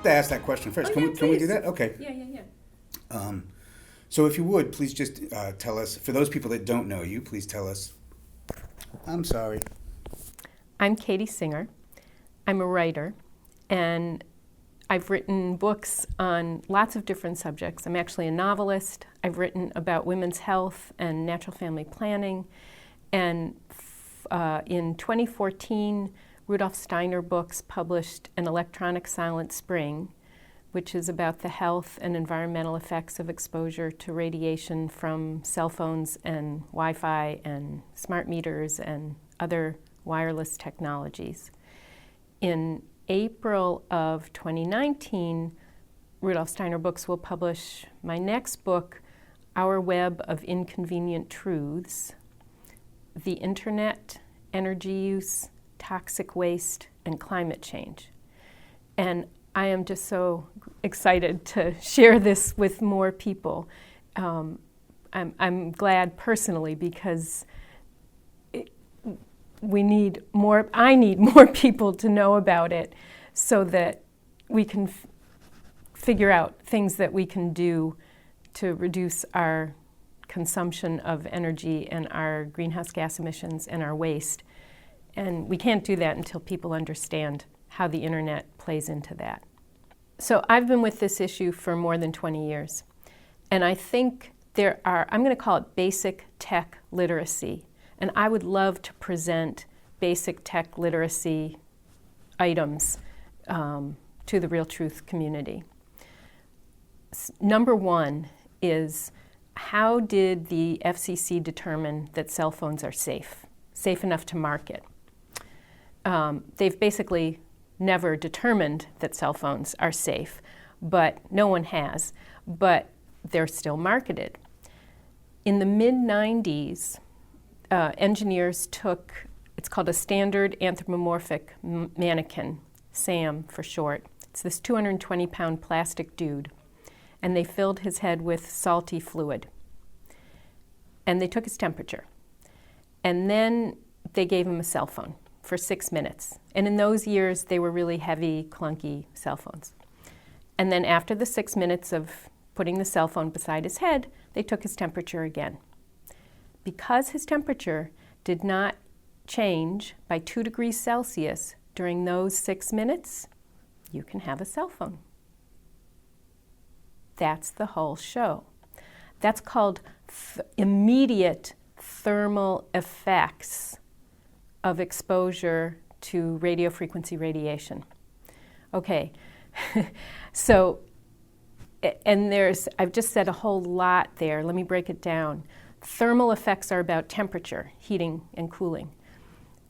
to ask that question first. Oh, Can yeah, we do please. that? Okay. Yeah. So if you would, please just tell us, for those people that don't know you, please tell us. I'm sorry. I'm Katie Singer. I'm a writer, and I've written books on lots of different subjects. I'm actually a novelist. I've written about women's health and natural family planning. And in 2014, Rudolf Steiner Books published An Electronic Silent Spring, which is about the health and environmental effects of exposure to radiation from cell phones and Wi-Fi and smart meters and other wireless technologies. In April of 2019, Rudolf Steiner Books will publish my next book, Our Web of Inconvenient Truths: The Internet, Energy Use, Toxic Waste, and Climate Change. And I am just so excited to share this with more people. I'm glad personally because I need more people to know about it so that we can figure out things that we can do to reduce our consumption of energy and our greenhouse gas emissions and our waste. And we can't do that until people understand how the internet plays into that. So I've been with this issue for more than 20 years. And I think I'm going to call it basic tech literacy. And I would love to present basic tech literacy items to the Real Truth community. Number one is, how did the FCC determine that cell phones are safe enough to market? They've basically never determined that cell phones are safe, but no one has, but they're still marketed. In the mid-90s, engineers took, it's called a standard anthropomorphic mannequin, SAM for short. It's this 220-pound plastic dude, and they filled his head with salty fluid. And they took his temperature. And then they gave him a cell phone for 6 minutes. And in those years, they were really heavy, clunky cell phones. And then after the 6 minutes of putting the cell phone beside his head, they took his temperature again. Because his temperature did not change by 2 degrees Celsius during those 6 minutes, you can have a cell phone. That's the whole show. That's called immediate thermal effects of exposure to radio frequency radiation. Okay, so, and I've just said a whole lot there. Let me break it down. Thermal effects are about temperature, heating and cooling.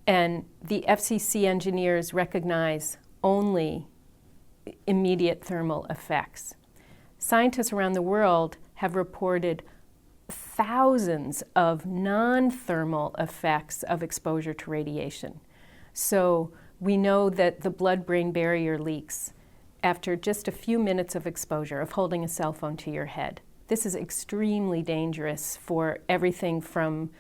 And the FCC engineers recognize only immediate thermal effects. Scientists around the world have reported thousands of non-thermal effects of exposure to radiation. So we know that the blood-brain barrier leaks after just a few minutes of exposure, of holding a cell phone to your head. This is extremely dangerous for everything from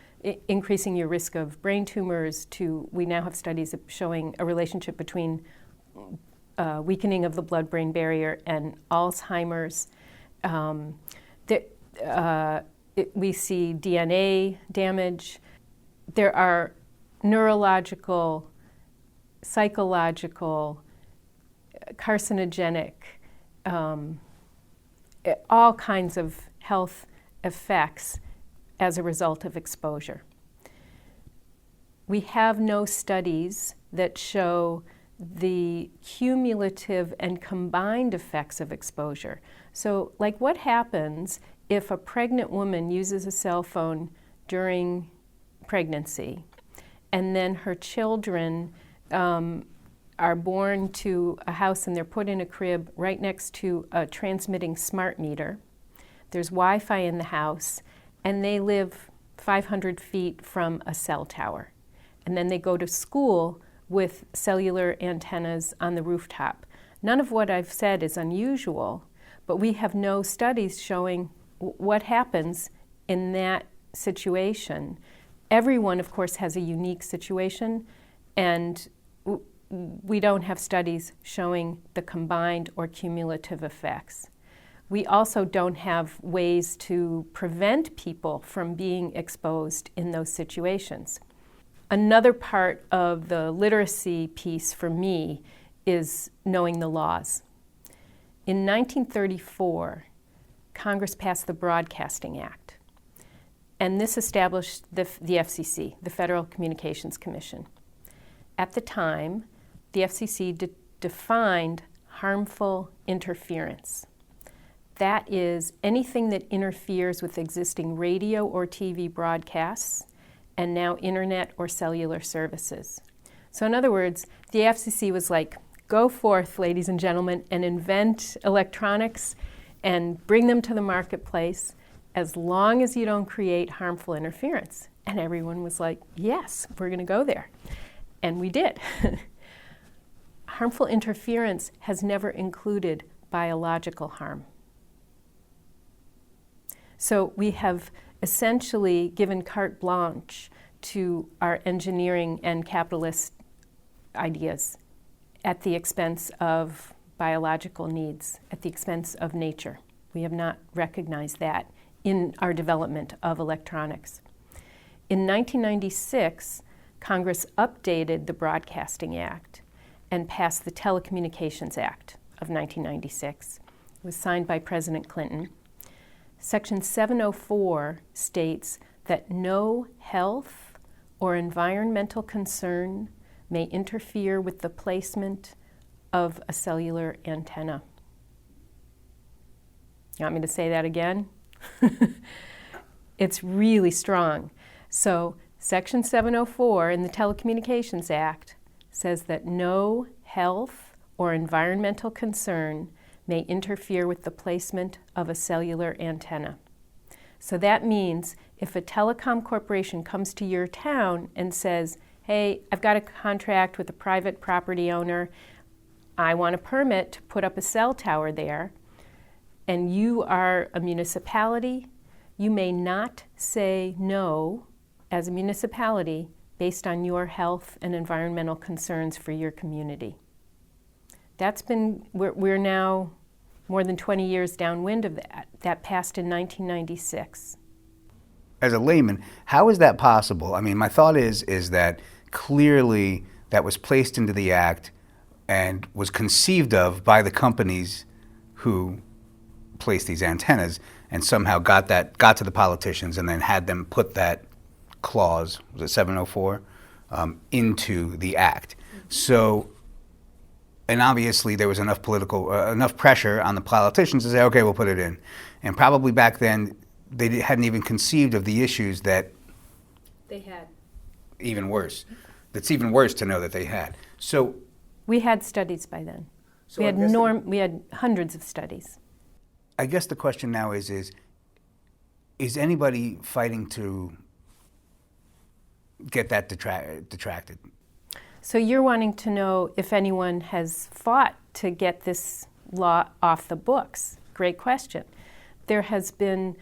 increasing your risk of brain tumors to, we now have studies showing a relationship between weakening of the blood-brain barrier and Alzheimer's. We see DNA damage. There are neurological, psychological, carcinogenic, all kinds of health effects as a result of exposure. We have no studies that show the cumulative and combined effects of exposure. So, like, what happens if a pregnant woman uses a cell phone during pregnancy and then her children are born to a house and they're put in a crib right next to a transmitting smart meter? There's Wi-Fi in the house, and they live 500 feet from a cell tower. And then they go to school with cellular antennas on the rooftop. None of what I've said is unusual, but we have no studies showing what happens in that situation. Everyone, of course, has a unique situation, and we don't have studies showing the combined or cumulative effects. We also don't have ways to prevent people from being exposed in those situations. Another part of the literacy piece for me is knowing the laws. In 1934, Congress passed the Broadcasting Act, and this established the FCC, the Federal Communications Commission. At the time, the FCC defined harmful interference. That is anything that interferes with existing radio or TV broadcasts and now internet or cellular services. So in other words, the FCC was like, go forth, ladies and gentlemen, and invent electronics and bring them to the marketplace as long as you don't create harmful interference. And everyone was like, yes, we're going to go there. And we did. Harmful interference has never included biological harm. So we have essentially given carte blanche to our engineering and capitalist ideas at the expense of biological needs, at the expense of nature. We have not recognized that in our development of electronics. In 1996, Congress updated the Broadcasting Act and passed the Telecommunications Act of 1996. It was signed by President Clinton. Section 704 states that no health or environmental concern may interfere with the placement of a cellular antenna. You want me to say that again? It's really strong. So Section 704 in the Telecommunications Act says that no health or environmental concern may interfere with the placement of a cellular antenna. So that means if a telecom corporation comes to your town and says, hey, I've got a contract with a private property owner, I want a permit to put up a cell tower there, and you are a municipality, you may not say no as a municipality based on your health and environmental concerns for your community. We're now more than 20 years downwind of that. That passed in 1996. As a layman, how is that possible? I mean, my thought is that clearly that was placed into the act and was conceived of by the companies who placed these antennas and somehow got to the politicians and then had them put that clause, was it 704, into the act. So, and obviously there was enough enough pressure on the politicians to say, okay, we'll put it in. And probably back then they hadn't even conceived of the issues that they had. Even worse. That's even worse to know that they had. So we had studies by then. So we had hundreds of studies. I guess the question now is anybody fighting to get that detracted? So you're wanting to know if anyone has fought to get this law off the books. Great question. There has been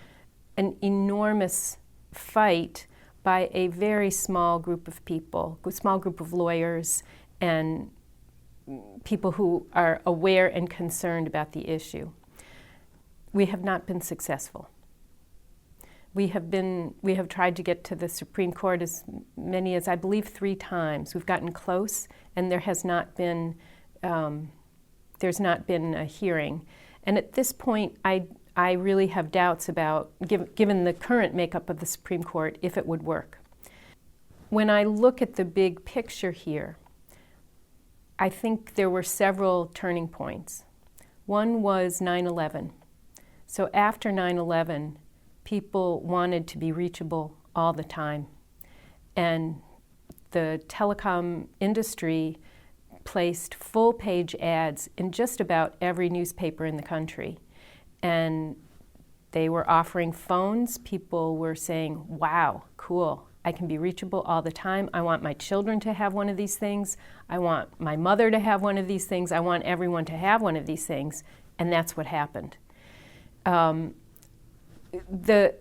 an enormous fight by a very small group of people, a small group of lawyers and people who are aware and concerned about the issue. We have not been successful. We have tried to get to the Supreme Court as many as, I believe, 3 times. We've gotten close, and there's not been a hearing. And at this point, I really have doubts about, given the current makeup of the Supreme Court, if it would work. When I look at the big picture here, I think there were several turning points. One was 9/11. So after 9/11, people wanted to be reachable all the time. And the telecom industry placed full-page ads in just about every newspaper in the country. And they were offering phones. People were saying, wow, cool, I can be reachable all the time. I want my children to have one of these things. I want my mother to have one of these things. I want everyone to have one of these things. And that's what happened. The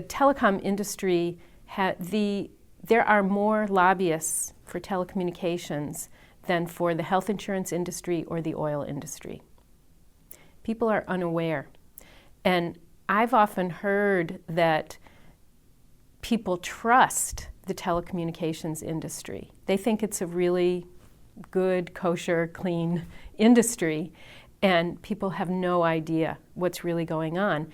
telecom industry, there are more lobbyists for telecommunications than for the health insurance industry or the oil industry. People are unaware. And I've often heard that people trust the telecommunications industry. They think it's a really good, kosher, clean industry, and people have no idea what's really going on.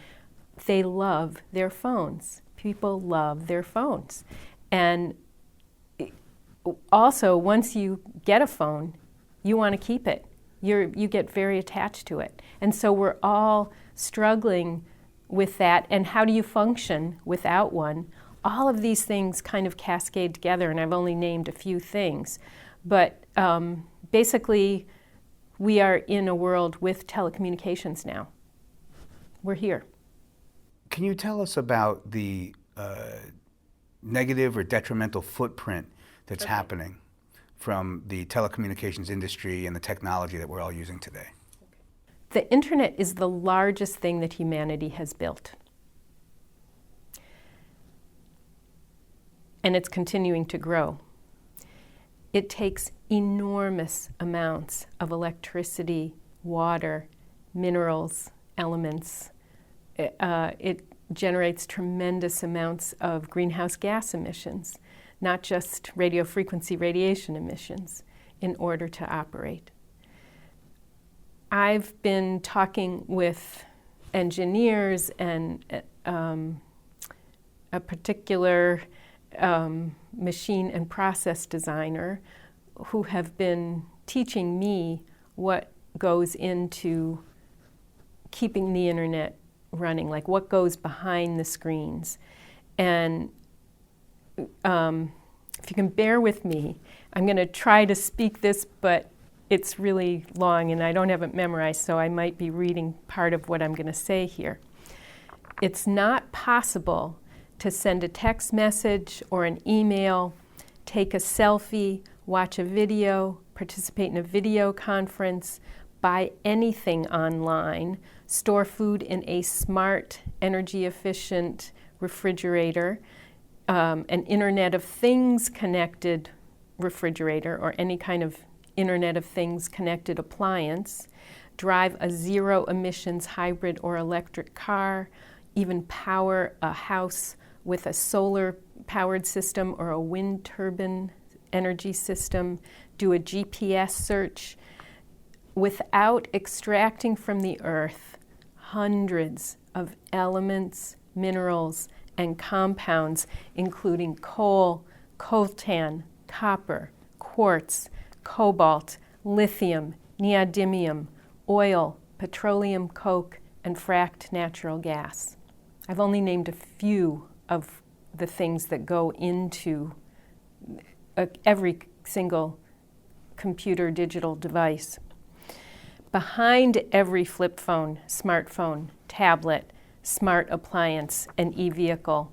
They love their phones. People love their phones. And also, once you get a phone, you want to keep it. You get very attached to it. And so we're all struggling with that. And how do you function without one? All of these things kind of cascade together, and I've only named a few things. But basically, we are in a world with telecommunications now. We're here. Can you tell us about the negative or detrimental footprint that's happening from the telecommunications industry and the technology that we're all using today? The internet is the largest thing that humanity has built. And it's continuing to grow. It takes enormous amounts of electricity, water, minerals, elements. It generates tremendous amounts of greenhouse gas emissions, not just radio frequency radiation emissions, in order to operate. I've been talking with engineers and a particular machine and process designer who have been teaching me what goes into keeping the internet running, like what goes behind the screens. And if you can bear with me, I'm going to try to speak this, but it's really long and I don't have it memorized, so I might be reading part of what I'm going to say here. It's not possible to send a text message or an email, take a selfie, watch a video, participate in a video conference, buy anything online, store food in a smart, energy-efficient refrigerator, an Internet of Things connected refrigerator or any kind of Internet of Things connected appliance, drive a zero-emissions hybrid or electric car, even power a house with a solar-powered system or a wind turbine energy system, do a GPS search, without extracting from the earth hundreds of elements, minerals, and compounds, including coal, coltan, copper, quartz, cobalt, lithium, neodymium, oil, petroleum coke, and fracked natural gas. I've only named a few of the things that go into every single computer digital device. Behind every flip phone, smartphone, tablet, smart appliance, and e-vehicle,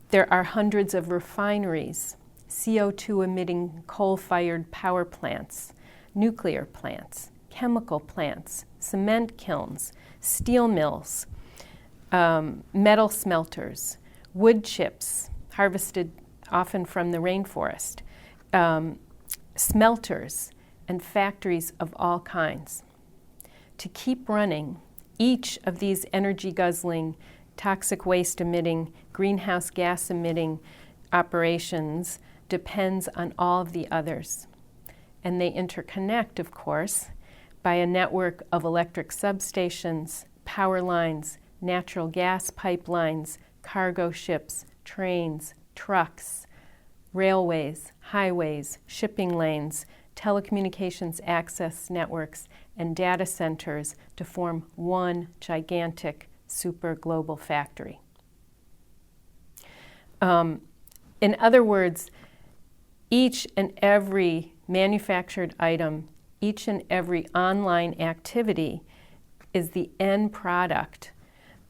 there are hundreds of refineries, CO2-emitting coal-fired power plants, nuclear plants, chemical plants, cement kilns, steel mills, metal smelters, wood chips harvested often from the rainforest, smelters, and factories of all kinds. To keep running, each of these energy-guzzling, toxic waste-emitting, greenhouse gas-emitting operations depends on all of the others. And they interconnect, of course, by a network of electric substations, power lines, natural gas pipelines, cargo ships, trains, trucks, railways, highways, shipping lanes, telecommunications access networks, and data centers to form one gigantic super global factory. In other words, each and every manufactured item, each and every online activity is the end product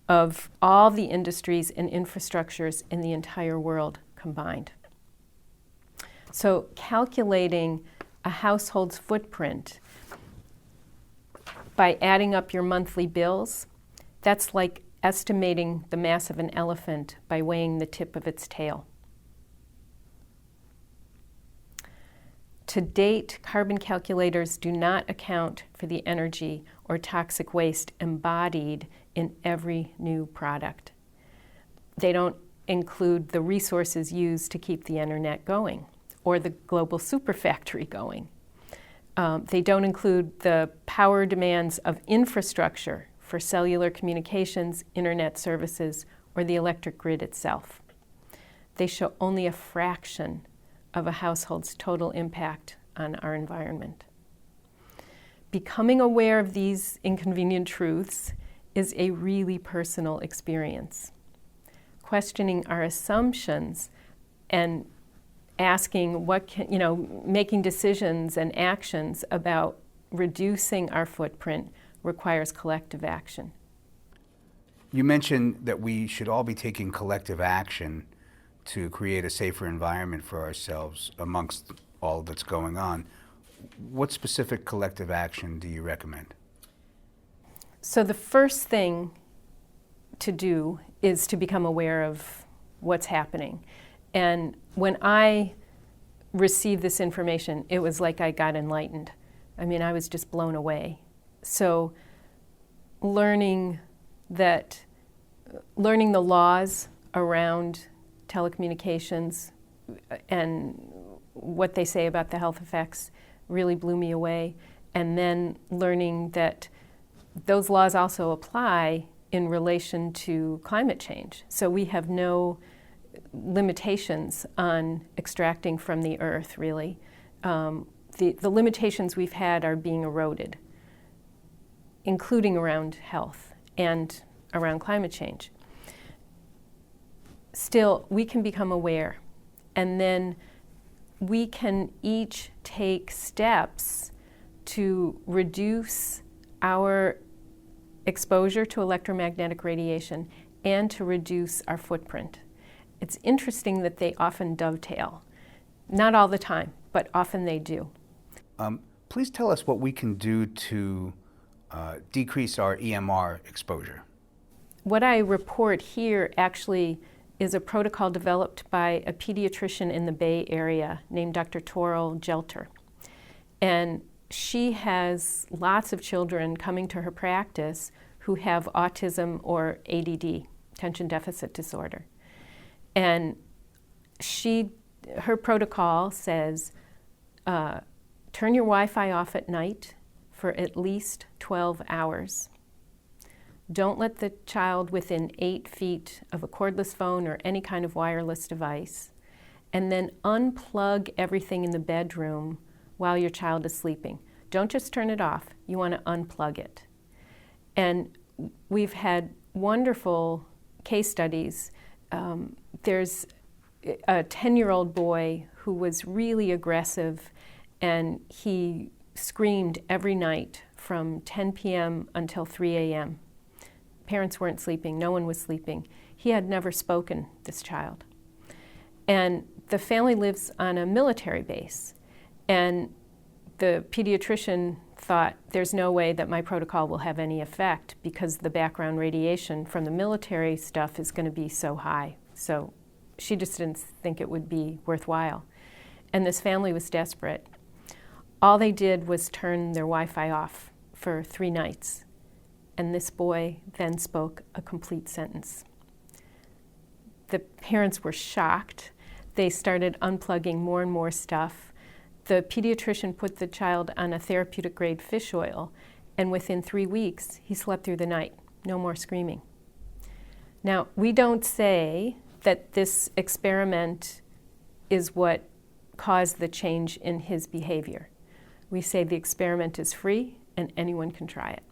of all the industries and infrastructures in the entire world combined. So calculating a household's footprint by adding up your monthly bills, that's like estimating the mass of an elephant by weighing the tip of its tail. To date, carbon calculators do not account for the energy or toxic waste embodied in every new product. They don't include the resources used to keep the internet going or the global superfactory going. They don't include the power demands of infrastructure for cellular communications, internet services, or the electric grid itself. They show only a fraction of a household's total impact on our environment. Becoming aware of these inconvenient truths is a really personal experience. Questioning our assumptions and asking making decisions and actions about reducing our footprint requires collective action. You mentioned that we should all be taking collective action to create a safer environment for ourselves amongst all that's going on. What specific collective action do you recommend? So the first thing to do is to become aware of what's happening. And when I received this information, it was like I got enlightened. I mean, I was just blown away. So learning the laws around telecommunications and what they say about the health effects really blew me away. And then learning that those laws also apply in relation to climate change. So we have no limitations on extracting from the earth, really. The limitations we've had are being eroded, including around health and around climate change. Still, we can become aware, and then we can each take steps to reduce our exposure to electromagnetic radiation and to reduce our footprint. It's interesting that they often dovetail. Not all the time, but often they do. Please tell us what we can do to decrease our EMR exposure. What I report here actually is a protocol developed by a pediatrician in the Bay Area named Dr. Toril Gelter. And she has lots of children coming to her practice who have autism or ADD, attention deficit disorder. And her protocol says, turn your Wi-Fi off at night for at least 12 hours. Don't let the child within 8 feet of a cordless phone or any kind of wireless device. And then unplug everything in the bedroom while your child is sleeping. Don't just turn it off. You want to unplug it. And we've had wonderful case studies. There's a 10-year-old boy who was really aggressive, and he screamed every night from 10 p.m. until 3 a.m. Parents weren't sleeping. No one was sleeping. He had never spoken, this child. And the family lives on a military base. And the pediatrician thought, there's no way that my protocol will have any effect because the background radiation from the military stuff is going to be so high. So she just didn't think it would be worthwhile. And this family was desperate. All they did was turn their Wi-Fi off for 3 nights. And this boy then spoke a complete sentence. The parents were shocked. They started unplugging more and more stuff. The pediatrician put the child on a therapeutic grade fish oil, and within 3 weeks, he slept through the night. No more screaming. Now, we don't say that this experiment is what caused the change in his behavior. We say the experiment is free and anyone can try it.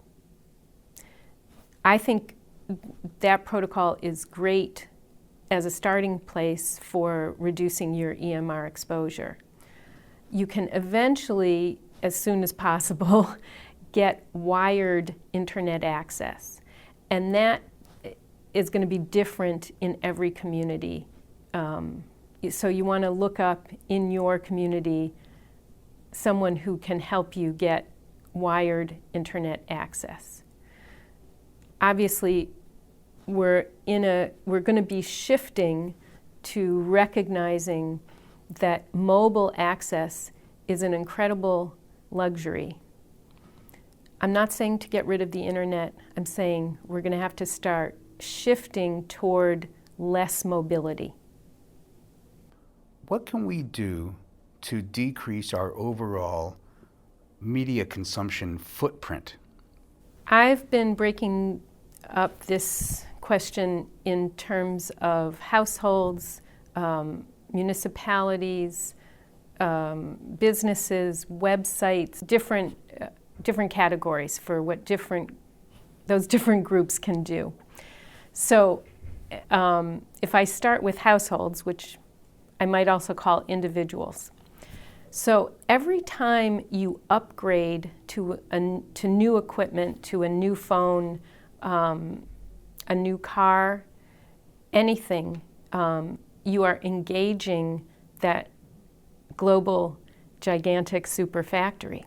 I think that protocol is great as a starting place for reducing your EMR exposure. You can eventually, as soon as possible, get wired internet access. And that is going to be different in every community. So you want to look up in your community someone who can help you get wired internet access. Obviously, we're going to be shifting to recognizing that mobile access is an incredible luxury. I'm not saying to get rid of the internet. I'm saying we're going to have to start shifting toward less mobility. What can we do to decrease our overall media consumption footprint? I've been breaking up this question in terms of households, municipalities, businesses, websites, different categories for what those different groups can do. So if I start with households, which I might also call individuals. So every time you upgrade to new equipment, to a new phone, a new car, anything, you are engaging that global, gigantic super factory.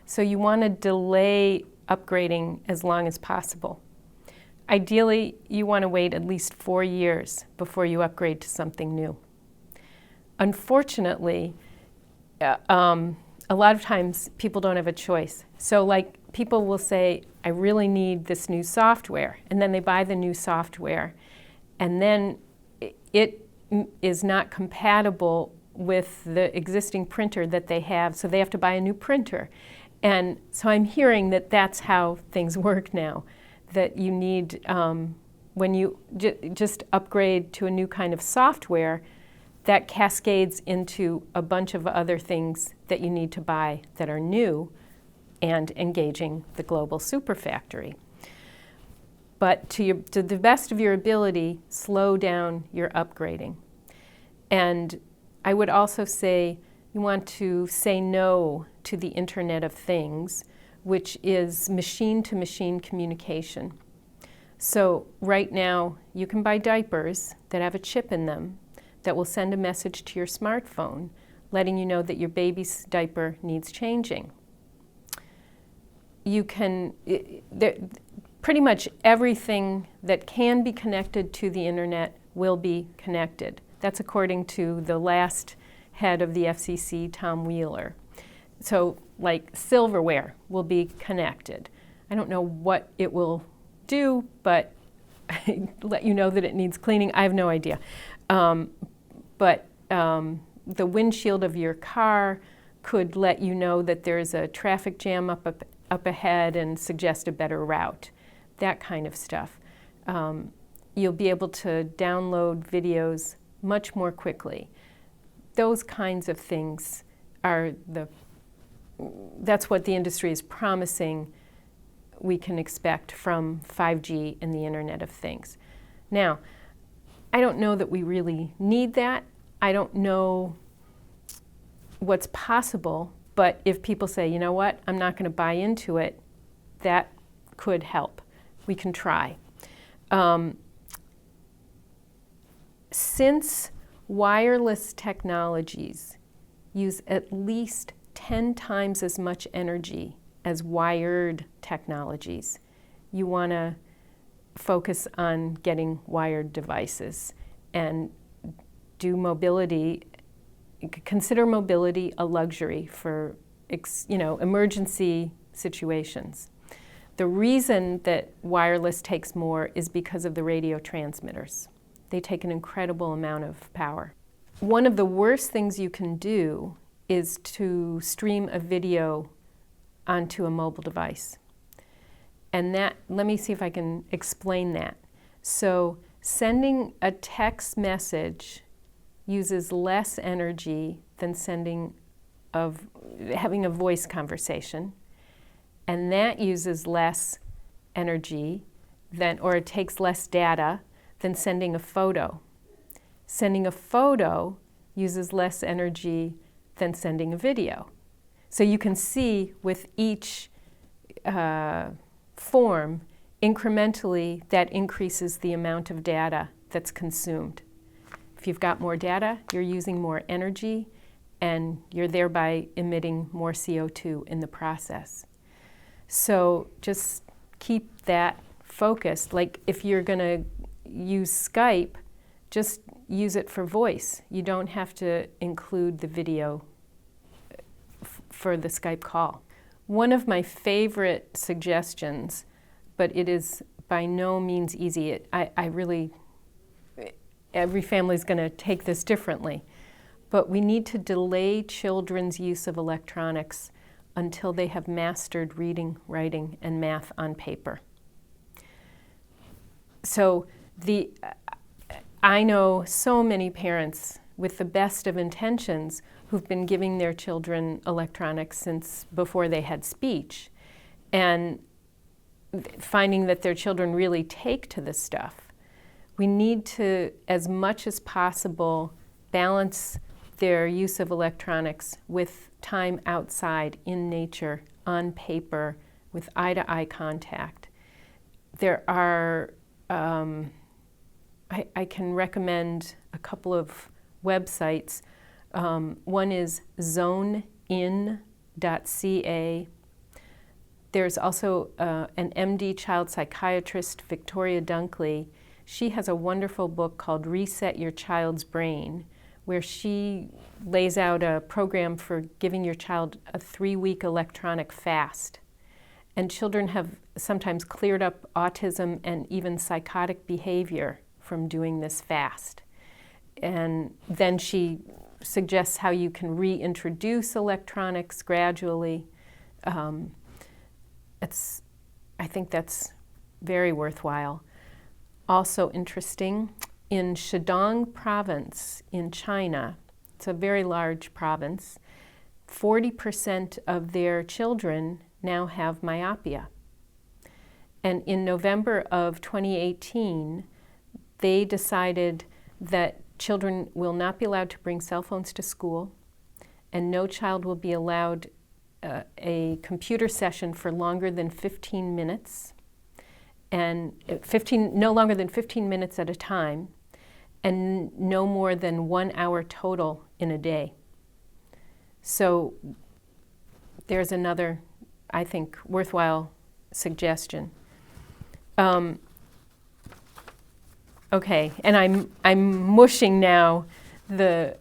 So you want to delay upgrading as long as possible. Ideally, you want to wait at least 4 years before you upgrade to something new. Unfortunately, a lot of times people don't have a choice. So like people will say, I really need this new software, and then they buy the new software, and then it is not compatible with the existing printer that they have, so they have to buy a new printer. And so I'm hearing that that's how things work now, that you need, when you just upgrade to a new kind of software, that cascades into a bunch of other things that you need to buy that are new and engaging the global super factory. But to the best of your ability, slow down your upgrading. And I would also say you want to say no to the Internet of Things, which is machine-to-machine communication. So right now, you can buy diapers that have a chip in them that will send a message to your smartphone letting you know that your baby's diaper needs changing. You can, pretty much everything that can be connected to the internet will be connected. That's according to the last head of the FCC, Tom Wheeler. So like silverware will be connected. I don't know what it will do, but let you know that it needs cleaning. I have no idea. But the windshield of your car could let you know that there's a traffic jam up ahead and suggest a better route, that kind of stuff. You'll be able to download videos much more quickly. Those kinds of things are that's what the industry is promising we can expect from 5G and the Internet of Things. Now, I don't know that we really need that. I don't know what's possible, but if people say, you know what, I'm not going to buy into it, that could help. We can try. Since wireless technologies use at least 10 times as much energy as wired technologies, you want to focus on getting wired devices and do mobility, consider mobility a luxury for emergency situations. The reason that wireless takes more is because of the radio transmitters. They take an incredible amount of power. One of the worst things you can do is to stream a video onto a mobile device. And that, let me see if I can explain that. So sending a text message uses less energy than having a voice conversation. And that uses less energy or it takes less data than sending a photo. Sending a photo uses less energy than sending a video. So you can see with each form, incrementally, that increases the amount of data that's consumed. If you've got more data, you're using more energy, and you're thereby emitting more CO2 in the process. So just keep that focused. Like if you're going to use Skype, just use it for voice. You don't have to include the video for the Skype call. One of my favorite suggestions, but it is by no means easy. Every family is going to take this differently. But we need to delay children's use of electronics until they have mastered reading, writing, and math on paper. So I know so many parents with the best of intentions who've been giving their children electronics since before they had speech, and finding that their children really take to this stuff. We need to, as much as possible, balance their use of electronics with time outside, in nature, on paper, with eye-to-eye contact. There are, I can recommend a couple of websites. One is zonein.ca. There's also an MD child psychiatrist, Victoria Dunkley. She has a wonderful book called Reset Your Child's Brain, where she lays out a program for giving your child a 3-week electronic fast. And children have sometimes cleared up autism and even psychotic behavior from doing this fast. And then she suggests how you can reintroduce electronics gradually. I think that's very worthwhile. Also interesting, in Shandong province in China, it's a very large province, 40% of their children now have myopia. And in November of 2018, they decided that children will not be allowed to bring cell phones to school, and no child will be allowed a computer session for longer than 15 minutes, and no longer than 15 minutes at a time, and no more than 1 hour total in a day. So there's another, I think, worthwhile suggestion. Okay, and I'm mushing now the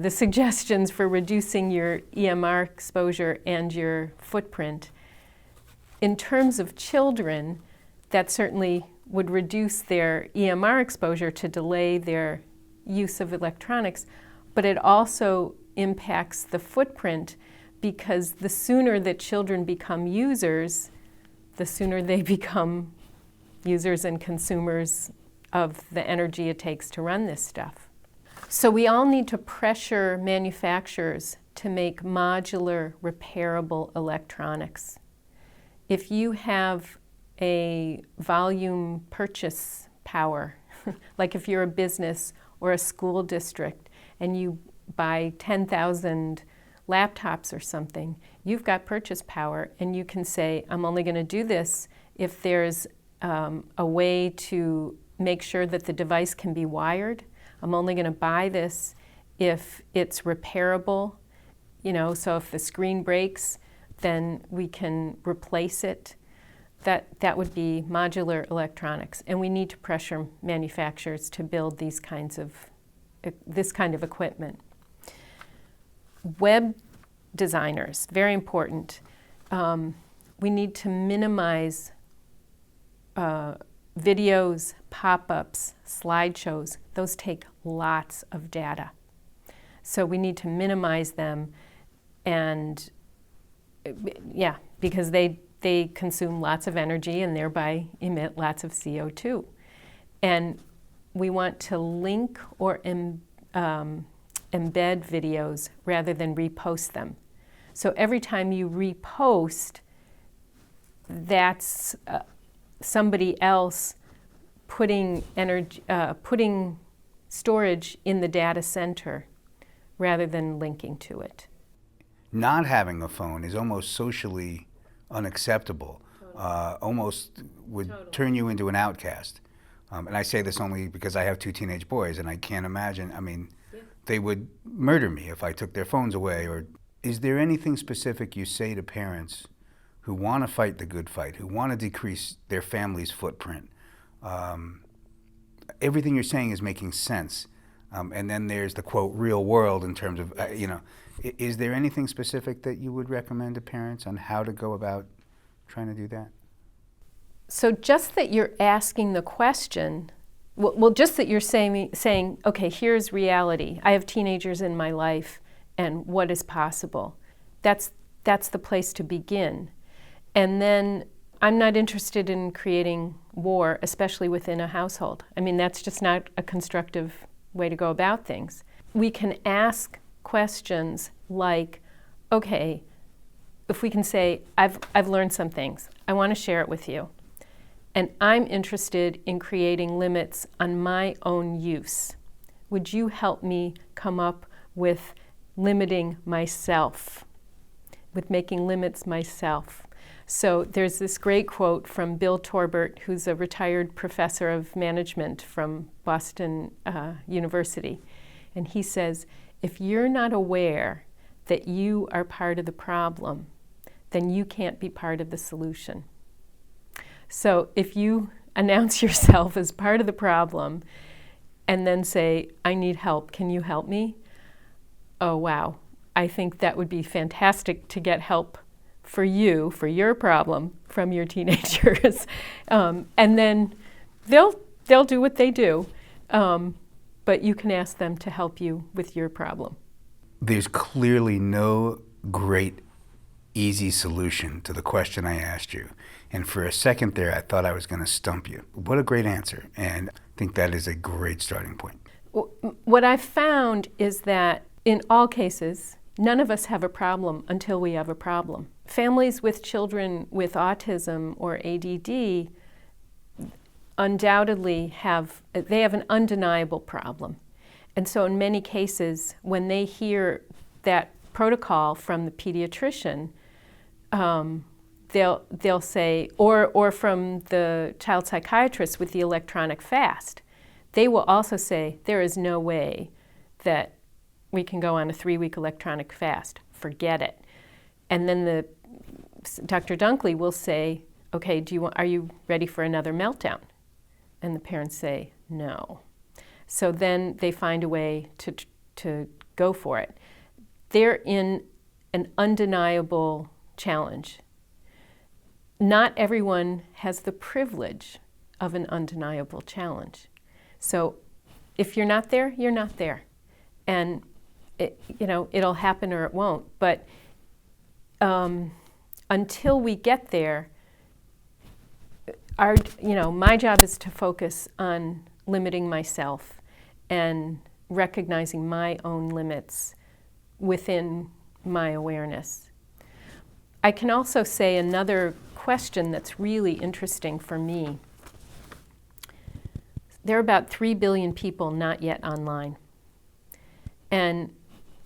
suggestions for reducing your EMR exposure and your footprint. In terms of children, that certainly would reduce their EMR exposure to delay their use of electronics, but it also impacts the footprint, because the sooner that children become users, the sooner they become users and consumers of the energy it takes to run this stuff. So we all need to pressure manufacturers to make modular, repairable electronics. If you have a volume purchase power, like if you're a business or a school district and you buy 10,000 laptops or something, you've got purchase power, and you can say, I'm only going to do this if there's a way to make sure that the device can be wired. I'm only going to buy this if it's repairable, so if the screen breaks, then we can replace it. That would be modular electronics, and we need to pressure manufacturers to build this kind of equipment. Web designers, very important. We need to minimize videos, pop-ups, slideshows. Those take lots of data. So we need to minimize them, and because they consume lots of energy and thereby emit lots of CO2. And we want to link or embed videos rather than repost them. So every time you repost, that's somebody else putting storage in the data center rather than linking to it. Not having a phone is almost socially unacceptable. Totally. Almost would turn you into an outcast. And I say this only because I have 2 teenage boys, and I can't imagine, they would murder me if I took their phones away. Or is there anything specific you say to parents who want to fight the good fight, who want to decrease their family's footprint? Everything you're saying is making sense. And then there's the quote real world in terms of, is there anything specific that you would recommend to parents on how to go about trying to do that? So just that you're asking the question, well, just that you're saying, okay, here's reality. I have teenagers in my life, and what is possible? That's the place to begin. And then I'm not interested in creating war, especially within a household. I mean, that's just not a constructive way to go about things. We can ask questions like, okay, if we can say, I've learned some things. I want to share it with you. And I'm interested in creating limits on my own use. Would you help me come up with limiting myself, with making limits myself? So there's this great quote from Bill Torbert, who's a retired professor of management from Boston University. And he says, if you're not aware that you are part of the problem, then you can't be part of the solution. So if you announce yourself as part of the problem and then say, I need help, can you help me? Oh, wow. I think that would be fantastic to get help for you, for your problem, from your teenagers. And then they'll do what they do, but you can ask them to help you with your problem. There's clearly no great easy solution to the question I asked you. And for a second there, I thought I was going to stump you. What a great answer. And I think that is a great starting point. What I've found is that in all cases, none of us have a problem until we have a problem. Families with children with autism or ADD undoubtedly have an undeniable problem. And so in many cases, when they hear that protocol from the pediatrician, they'll say, or from the child psychiatrist with the electronic fast, they will also say, there is no way that we can go on a 3-week electronic fast. Forget it. And then Dr. Dunkley will say, okay, are you ready for another meltdown? And the parents say, no. So then they find a way to go for it. They're in an undeniable challenge. Not everyone has the privilege of an undeniable challenge. So if you're not there, you're not there. And it'll happen or it won't. But until we get there, my job is to focus on limiting myself and recognizing my own limits within my awareness. I can also say another question that's really interesting for me. There are about 3 billion people not yet online. And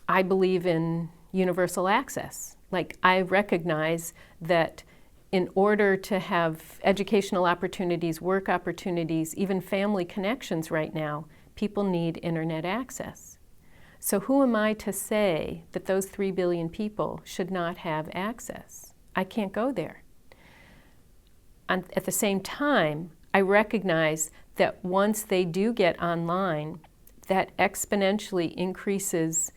I believe in universal access. Like, I recognize that in order to have educational opportunities, work opportunities, even family connections right now, people need internet access. So who am I to say that those 3 billion people should not have access? I can't go there. At the same time, I recognize that once they do get online, that exponentially increases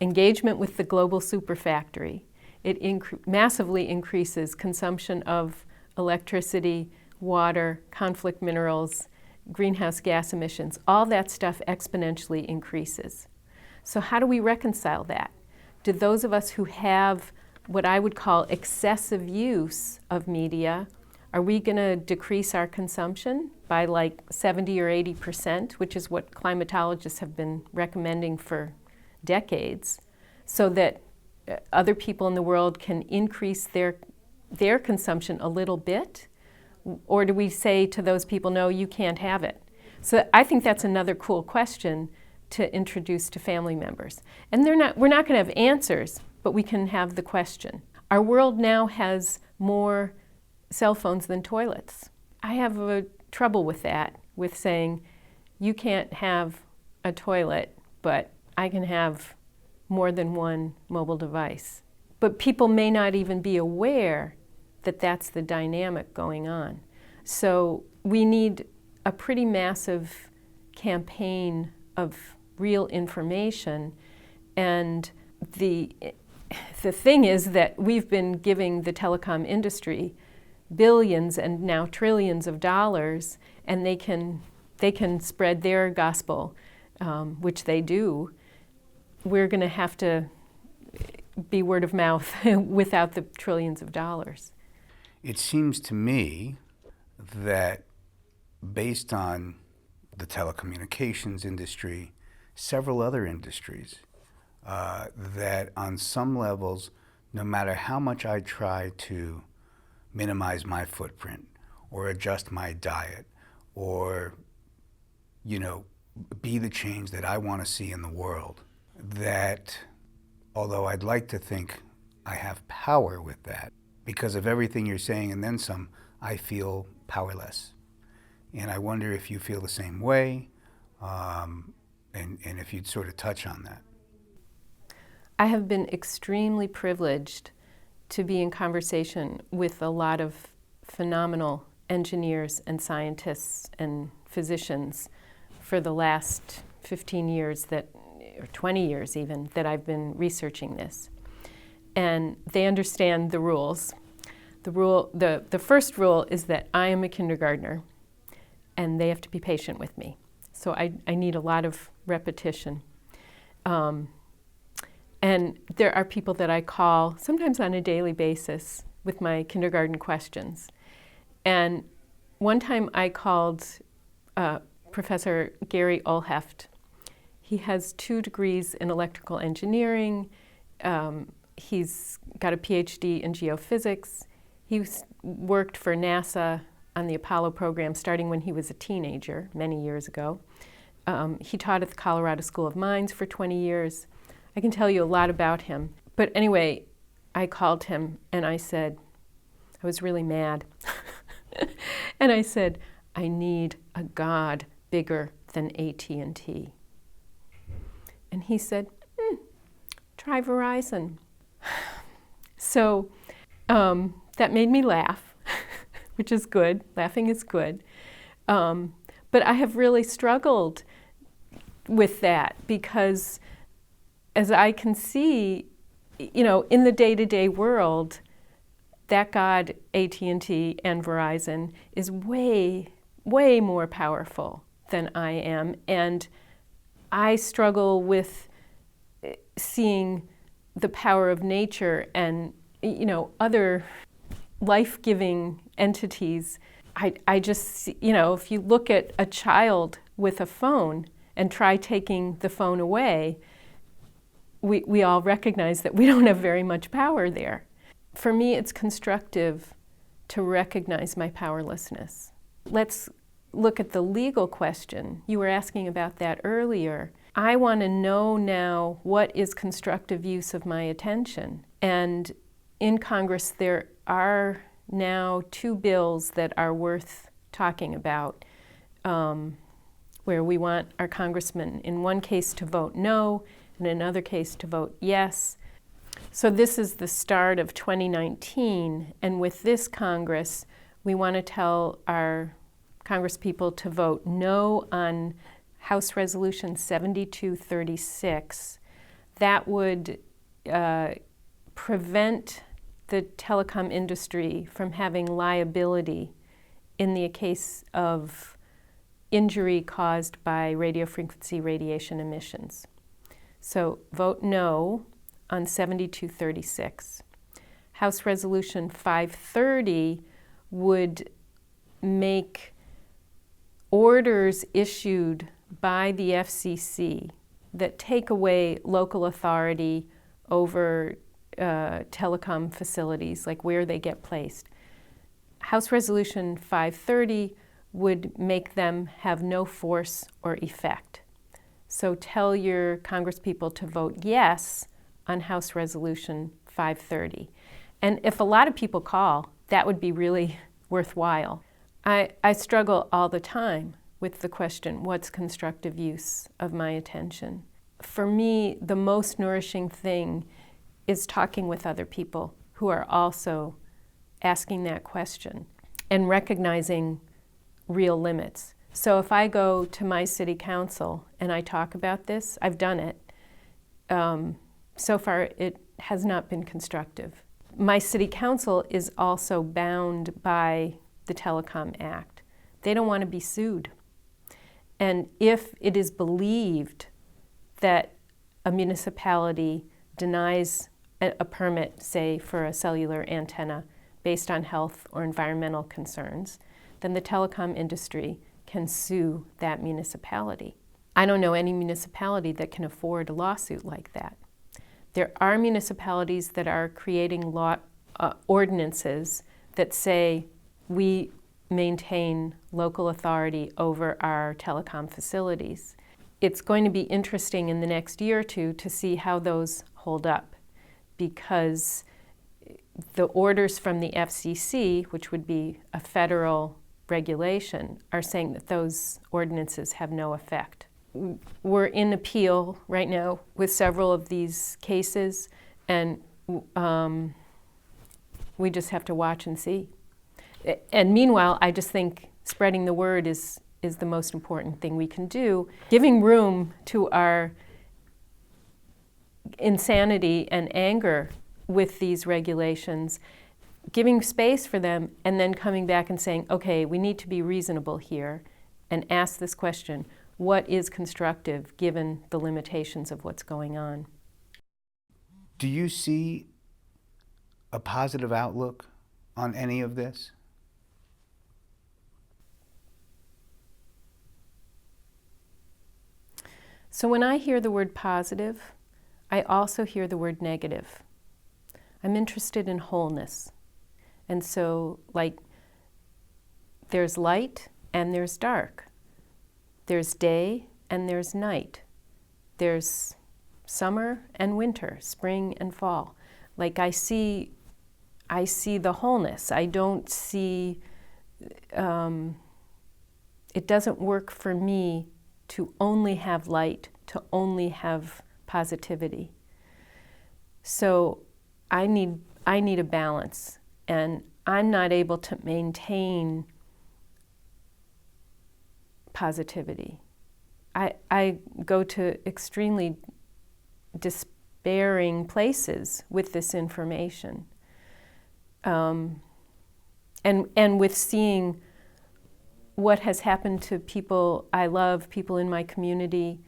engagement with the global superfactory. It massively increases consumption of electricity, water, conflict minerals, greenhouse gas emissions. All that stuff exponentially increases. So how do we reconcile that? Do those of us who have what I would call excessive use of media, are we going to decrease our consumption by like 70 or 80%, which is what climatologists have been recommending for decades, so that other people in the world can increase their consumption a little bit? Or do we say to those people, no, you can't have it? So I think that's another cool question to introduce to family members. And we're not going to have answers, but we can have the question. Our world now has more cell phones than toilets. I have trouble with that, with saying you can't have a toilet, but I can have more than one mobile device. But people may not even be aware that that's the dynamic going on. So we need a pretty massive campaign of real information. And the thing is that we've been giving the telecom industry billions and now trillions of dollars, and they can spread their gospel, which they do. We're going to have to be word of mouth without the trillions of dollars. It seems to me that based on the telecommunications industry, several other industries, that on some levels, no matter how much I try to minimize my footprint or adjust my diet or, be the change that I want to see in the world, that although I'd like to think I have power with that, because of everything you're saying and then some, I feel powerless. And I wonder if you feel the same way, and if you'd sort of touch on that. I have been extremely privileged to be in conversation with a lot of phenomenal engineers and scientists and physicians for the last 15 years or 20 years even, that I've been researching this. And they understand the rules. The first rule is that I am a kindergartner, and they have to be patient with me. So I need a lot of repetition. And there are people that I call, sometimes on a daily basis, with my kindergarten questions. And one time I called Professor Gary Olheft. He has 2 degrees in electrical engineering. He's got a PhD in geophysics. He worked for NASA on the Apollo program starting when he was a teenager, many years ago. He taught at the Colorado School of Mines for 20 years. I can tell you a lot about him. But anyway, I called him and I said, I was really mad. And I said, I need a God bigger than AT&T. And he said, try Verizon. So that made me laugh, which is good. Laughing is good. But I have really struggled with that because, as I can see, in the day-to-day world, that God, AT&T and Verizon, is way, way more powerful than I am. And I struggle with seeing the power of nature and, other life-giving entities. I just, if you look at a child with a phone and try taking the phone away, we all recognize that we don't have very much power there. For me, it's constructive to recognize my powerlessness. Let's look at the legal question. You were asking about that earlier. I want to know now what is constructive use of my attention. And in Congress, there are now 2 bills that are worth talking about, where we want our congressmen, in one case, to vote no, in another case, to vote yes. So this is the start of 2019, and with this Congress, we want to tell our congresspeople to vote no on House Resolution 7236. That would prevent the telecom industry from having liability in the case of injury caused by radio frequency radiation emissions. So vote no on 7236. House Resolution 530 would make orders issued by the FCC that take away local authority over telecom facilities, like where they get placed. House Resolution 530 would make them have no force or effect. So tell your congresspeople to vote yes on House Resolution 530. And if a lot of people call, that would be really worthwhile. I struggle all the time with the question, what's constructive use of my attention? For me, the most nourishing thing is talking with other people who are also asking that question and recognizing real limits. So if I go to my city council and I talk about this, I've done it. So far, it has not been constructive. My city council is also bound by the Telecom Act. They don't want to be sued. And if it is believed that a municipality denies a permit, say, for a cellular antenna based on health or environmental concerns, then the telecom industry can sue that municipality. I don't know any municipality that can afford a lawsuit like that. There are municipalities that are creating ordinances that say we maintain local authority over our telecom facilities. It's going to be interesting in the next year or two to see how those hold up, because the orders from the FCC, which would be a federal regulation, are saying that those ordinances have no effect. We're in appeal right now with several of these cases, and we just have to watch and see. And meanwhile, I just think spreading the word is the most important thing we can do, giving room to our insanity and anger with these regulations, giving space for them, and then coming back and saying, okay, we need to be reasonable here and ask this question: what is constructive given the limitations of what's going on? Do you see a positive outlook on any of this? So when I hear the word positive, I also hear the word negative. I'm interested in wholeness. And so, like, there's light and there's dark. There's day and there's night. There's summer and winter, spring and fall. Like, I see the wholeness. I don't see, it doesn't work for me to only have light, to only have positivity. So I need a balance, and I'm not able to maintain positivity. I go to extremely despairing places with this information. And with seeing what has happened to people I love, people in my community,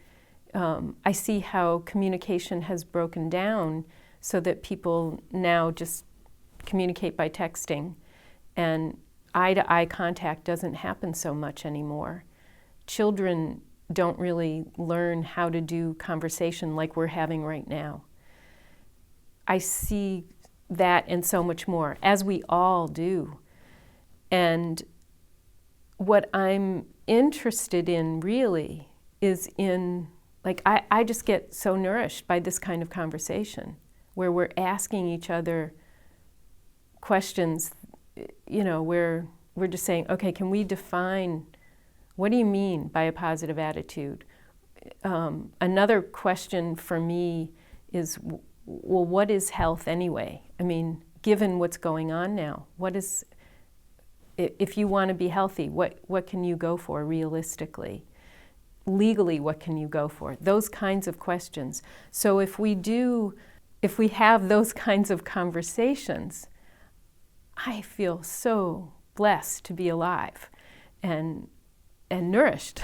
I see how communication has broken down so that people now just communicate by texting, and eye-to-eye contact doesn't happen so much anymore. Children don't really learn how to do conversation like we're having right now. I see that and so much more, as we all do. And what I'm interested in really is in, like, I just get so nourished by this kind of conversation where we're asking each other questions, you know, where we're just saying, okay, can we define, what do you mean by a positive attitude? Another question for me is, well, what is health anyway? I mean, given what's going on now, what is, if you want to be healthy, what can you go for realistically? Legally, what can you go for? Those kinds of questions. So if we have those kinds of conversations, I feel so blessed to be alive and nourished.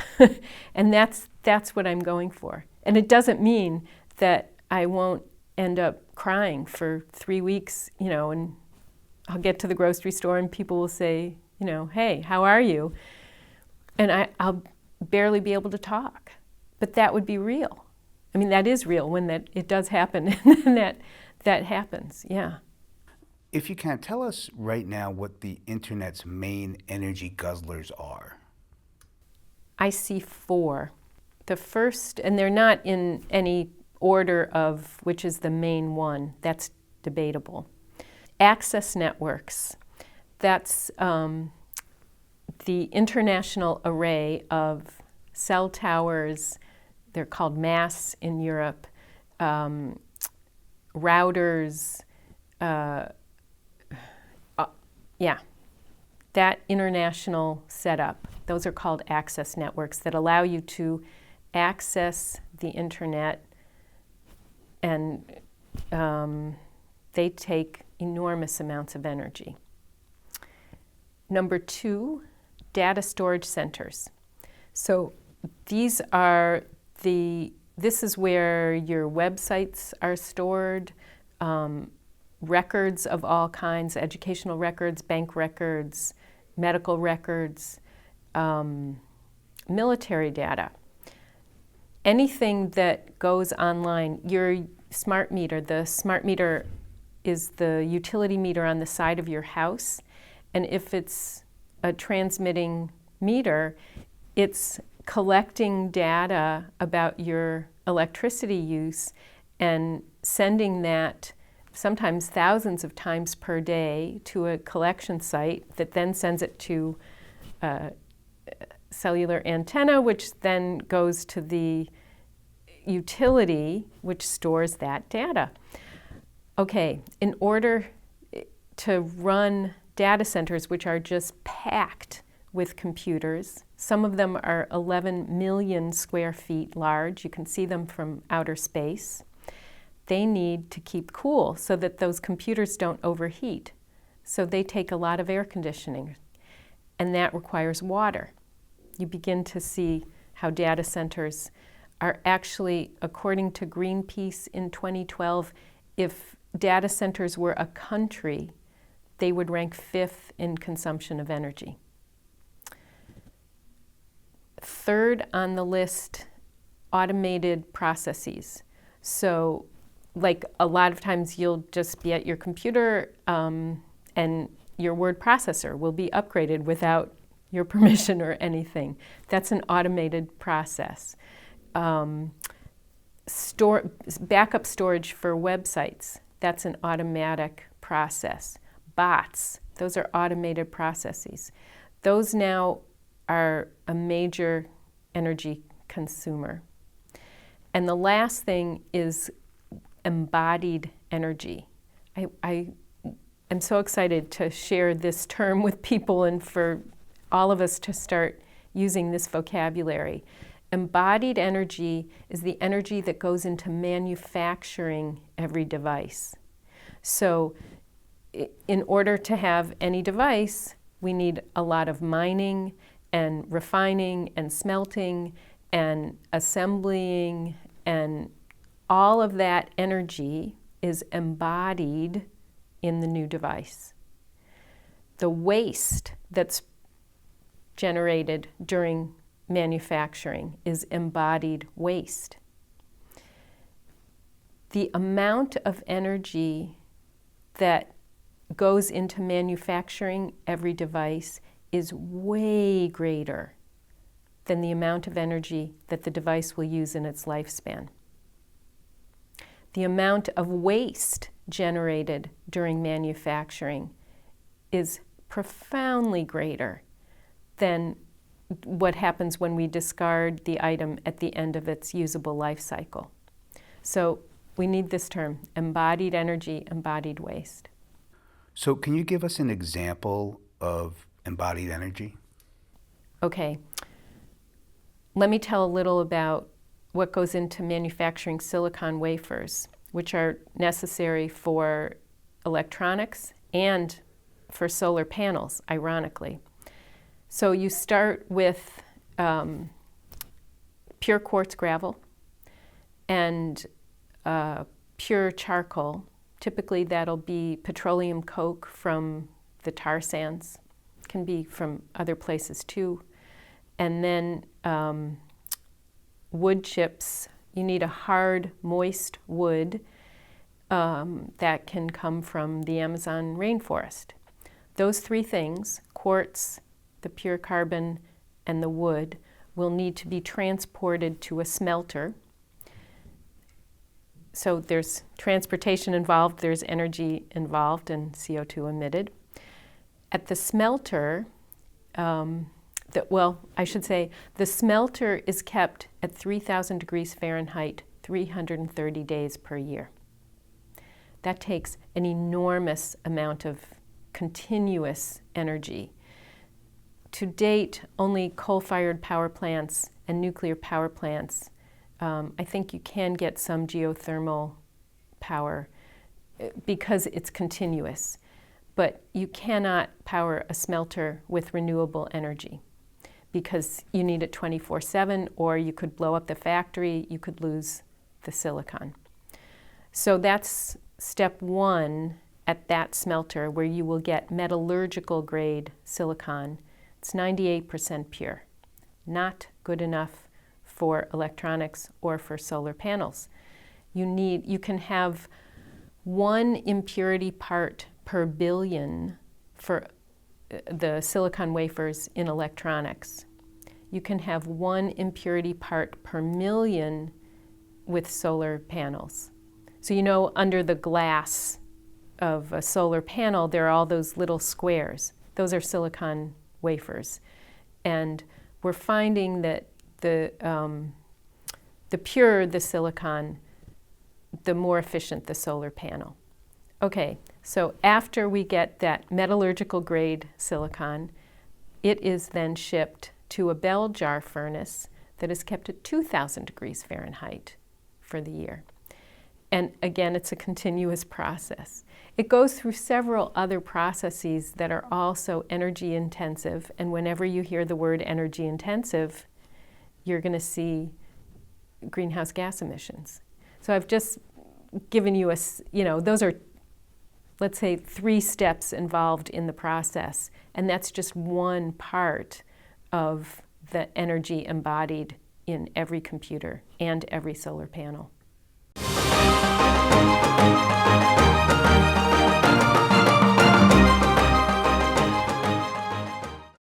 And that's what I'm going for. And it doesn't mean that I won't end up crying for 3 weeks, you know, and I'll get to the grocery store and people will say, you know, hey, how are you? And I'll barely be able to talk. But that would be real. I mean, that is real when it does happen, and that happens, yeah. If you can, tell us right now what the internet's main energy guzzlers are. I see 4. The first, and they're not in any order of which is the main one, that's debatable. Access networks, that's the international array of cell towers, they're called masts in Europe, routers, that international setup, those are called access networks that allow you to access the internet, and they take enormous amounts of energy. Number 2, data storage centers. So this is where your websites are stored, records of all kinds, educational records, bank records, medical records, military data. Anything that goes online, your smart meter, the smart meter is the utility meter on the side of your house, and if it's a transmitting meter, it's collecting data about your electricity use and sending that sometimes thousands of times per day to a collection site that then sends it to a cellular antenna, which then goes to the utility, which stores that data. Okay, in order to run data centers, which are just packed with computers, some of them are 11 million square feet large. You can see them from outer space. They need to keep cool so that those computers don't overheat. So they take a lot of air conditioning, and that requires water. You begin to see how data centers are actually, according to Greenpeace in 2012, if data centers were a country, they would rank 5th in consumption of energy. 3rd on the list, automated processes. So, like a lot of times you'll just be at your computer and your word processor will be upgraded without your permission or anything. That's an automated process. Backup storage for websites, that's an automatic process. Bots, those are automated processes. Those now are a major energy consumer. And the last thing is embodied energy. I am so excited to share this term with people and for all of us to start using this vocabulary. Embodied energy is the energy that goes into manufacturing every device. So in order to have any device, we need a lot of mining and refining and smelting and assembling, and all of that energy is embodied in the new device. The waste that's generated during manufacturing is embodied waste. The amount of energy that goes into manufacturing every device is way greater than the amount of energy that the device will use in its lifespan. The amount of waste generated during manufacturing is profoundly greater than what happens when we discard the item at the end of its usable life cycle. So we need this term, embodied energy, embodied waste. So can you give us an example of embodied energy? Okay. Let me tell a little about what goes into manufacturing silicon wafers, which are necessary for electronics and for solar panels, ironically. So you start with pure quartz gravel and pure charcoal. Typically that'll be petroleum coke from the tar sands. Can be from other places too. And then wood chips. You need a hard, moist wood that can come from the Amazon rainforest. Those 3 things, quartz, the pure carbon, and the wood, will need to be transported to a smelter. So there's transportation involved, there's energy involved, and CO2 emitted. At the smelter, the smelter is kept at 3,000 degrees Fahrenheit 330 days per year. That takes an enormous amount of continuous energy. to date, only coal-fired power plants and nuclear power plants. I think you can get some geothermal power because it's continuous, but you cannot power a smelter with renewable energy because you need it 24/7, or you could blow up the factory, you could lose the silicon. So that's step one at that smelter, where you will get metallurgical grade silicon. It's 98% pure. Not good enough for electronics or for solar panels. You can have 1 impurity part per billion for the silicon wafers in electronics. You can have 1 impurity part per million with solar panels. So you know, under the glass of a solar panel, there are all those little squares. Those are silicon wafers. And we're finding that the purer the silicon, the more efficient the solar panel. Okay, so after we get that metallurgical grade silicon, it is then shipped to a bell jar furnace that is kept at 2,000 degrees Fahrenheit for the year. And again, it's a continuous process. It goes through several other processes that are also energy intensive, and whenever you hear the word energy intensive, you're going to see greenhouse gas emissions. So I've just given you those are, let's say, 3 steps involved in the process, and that's just one part of the energy embodied in every computer and every solar panel.